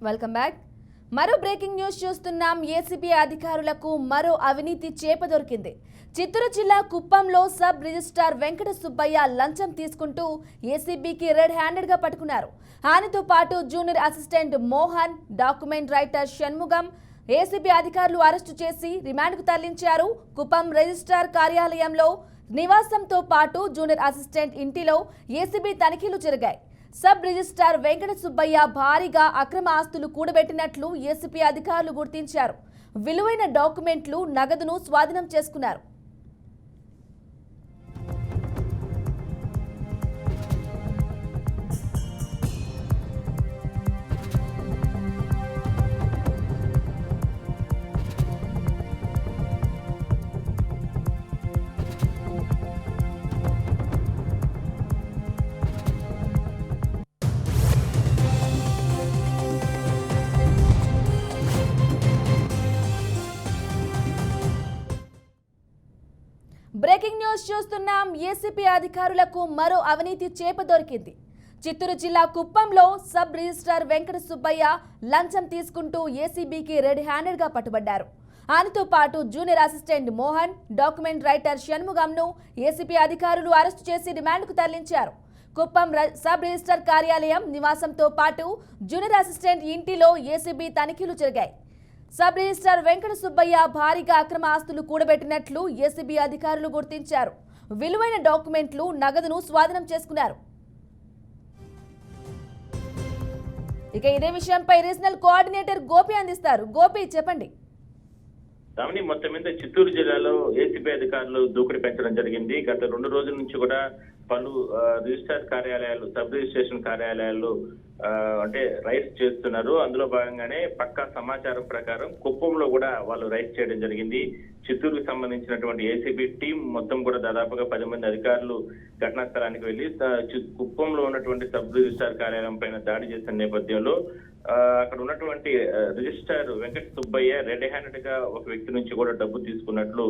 Welcome back. మరో breaking news చూస్తున్నాం. ACB అధికారులకు మరో అవినీతి చేప దొరికింది. చిత్తూరు జిల్లా కుప్పంలో సబ్ రిజిస్ట్రార్ వెంకట సుబ్బయ్య లంచం తీసుకుంటూ ఏసీబీకి రెడ్ హ్యాండెడ్ గా పట్టుకున్నారు. ఆయనతో పాటు junior assistant Mohan, document writer Shanmugam ACB అధికారులు అరెస్టు చేసి రిమాండ్కు తరలించారు. కుప్పం రిజిస్ట్రార్ కార్యాలయంలో నివాసంతో పాటు జూనియర్ అసిస్టెంట్ ఇంటిలో ఏసీబీ తనిఖీలు జరిగాయి. సబ్ రిజిస్ట్రార్ వెంకట సుబ్బయ్య భారీగా అక్రమ ఆస్తులు కూడబెట్టినట్లు ఏసీబీ అధికారులు గుర్తించారు. విలువైన డాక్యుమెంట్లు, నగదును స్వాధీనం చేసుకున్నారు. బ్రేకింగ్ న్యూస్ చూస్తున్నాం. ఏసీబీ అధికారులకు మరో అవినీతి చేప దొరికింది. చిత్తూరు జిల్లా కుప్పంలో సబ్ రిజిస్ట్రార్ వెంకట సుబ్బయ్య లంచం తీసుకుంటూ ఏసీబీకి రెడ్ హ్యాండెడ్ గా పట్టుబడ్డారు. ఆయనతో పాటు junior assistant Mohan, document writer షణ్ముగంను ఏసీబీ అధికారులు అరెస్టు చేసి రిమాండ్కు తరలించారు. కుప్పం సబ్ రిజిస్ట్రార్ కార్యాలయం, నివాసంతో పాటు జూనియర్ అసిస్టెంట్ ఇంటిలో ఏసీబీ తనిఖీలు జరిగాయి. సబ్ రిజిస్ట్రార్ వెంకట సుబ్బయ్య భారీగా అక్రమ ఆస్తులు కూడబెట్టినట్లు ఏసీబీ అధికారులు గుర్తించారు. విలువైన డాక్యుమెంట్లు, నగదును స్వాధీనం చేసుకున్నారు. ఇక ఇదే విషయంపై రీజనల్ కోఆర్డినేటర్ గోపి అందిస్తారు. గోపి, చెప్పండి. మొత్తం మీద చిత్తూరు జిల్లాలో ఏసీబీ అధికారులు దూకుడు పెంచడం జరిగింది. గత 2 రోజుల నుంచి కూడా పలు రిజిస్ట్రార్ కార్యాలయాలు, సబ్ రిజిస్ట్రేషన్ కార్యాలయాలు అంటే రైడ్స్ చేస్తున్నారు. అందులో భాగంగానే పక్కా సమాచారం ప్రకారం కుప్పంలో కూడా వాళ్ళు రైడ్స్ చేయడం జరిగింది. చిత్తూరుకు సంబంధించినటువంటి ఏసీబీ టీం మొత్తం కూడా దాదాపుగా 10 మంది అధికారులు ఘటనా స్థలానికి వెళ్లి కుప్పంలో ఉన్నటువంటి సబ్ రిజిస్ట్రార్ కార్యాలయం పైన దాడి చేసిన నేపథ్యంలో అక్కడ ఉన్నటువంటి registrar Venkata Subbaiah red handed గా ఒక వ్యక్తి నుంచి కూడా డబ్బు తీసుకున్నట్లు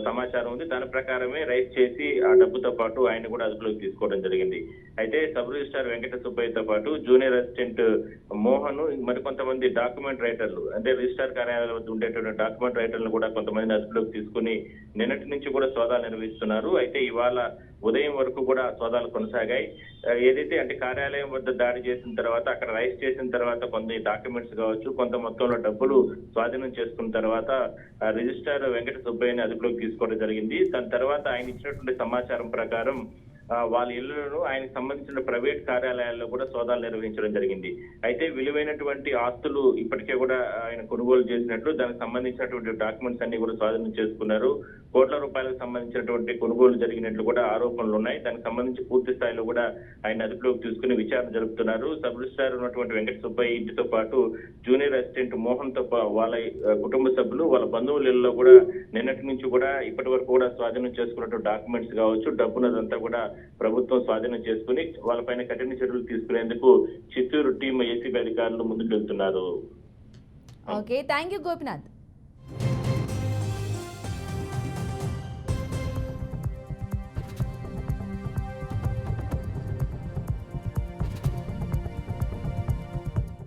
సమాచారం ఉంది. దాని ప్రకారమే రైడ్ చేసి ఆ డబ్బుతో పాటు ఆయన కూడా అదుపులోకి తీసుకోవడం జరిగింది. అయితే సబ్ రిజిస్ట్రార్ వెంకట సుబ్బయ్యతో పాటు జూనియర్ అసిస్టెంట్ మోహన్, మరికొంతమంది డాక్యుమెంట్ రైటర్లు, అంటే రిజిస్ట్రార్ కార్యాలయాల వద్ద ఉండేటువంటి డాక్యుమెంట్ రైటర్లు కూడా కొంతమంది అదుపులోకి తీసుకుని నిన్నటి నుంచి కూడా సోదాలు నిర్వహిస్తున్నారు. అయితే ఇవాళ ఉదయం వరకు కూడా సోదాలు కొనసాగాయి. ఏదైతే అంటే కార్యాలయం వద్ద దాడి చేసిన తర్వాత, అక్కడ రైస్ చేసిన తర్వాత కొన్ని డాక్యుమెంట్స్ కావచ్చు, కొంత మొత్తంలో డబ్బులు స్వాధీనం చేసుకున్న తర్వాత రిజిస్ట్రార్ వెంకట సుబ్బయ్యని అదుపులోకి తీసుకోవడం జరిగింది. దాని తర్వాత ఆయన ఇచ్చినటువంటి సమాచారం ప్రకారం వాళ్ళ ఇళ్లను ఆయనకు సంబంధించిన ప్రైవేట్ కార్యాలయాల్లో కూడా సోదాలు నిర్వహించడం జరిగింది. అయితే విలువైనటువంటి ఆస్తులు ఇప్పటికే కూడా ఆయన కొనుగోలు చేసినట్లు, దానికి సంబంధించినటువంటి డాక్యుమెంట్స్ అన్ని కూడా స్వాధీనం చేసుకున్నారు. కోట్ల రూపాయలకు సంబంధించినటువంటి కొనుగోలు జరిగినట్లు కూడా ఆరోపణలు ఉన్నాయి. దానికి సంబంధించి పూర్తి స్థాయిలో కూడా ఆయన అదుపులోకి తీసుకుని విచారణ జరుపుతున్నారు. సబ్ రిజిస్ట్రార్ ఉన్నటువంటి వెంకట సుబ్బయ్య ఇంటితో పాటు జూనియర్ అసిస్టెంట్ మోహన్ తో వాళ్ళ కుటుంబ సభ్యులు, వాళ్ళ బంధువులలో కూడా నిన్నటి నుంచి కూడా ఇప్పటి వరకు కూడా స్వాధీనం చేసుకున్నటువంటి డాక్యుమెంట్స్ కావచ్చు, డబ్బునదంతా కూడా ప్రభుత్వం స్వాధీనం చేసుకుని వాళ్ళపైన కఠిన చర్యలు తీసుకునేందుకు చిత్తూరు టీం ఏసీబీ అధికారులు ముందుకు వెళ్తున్నారు. Okay, thank you Gopinath.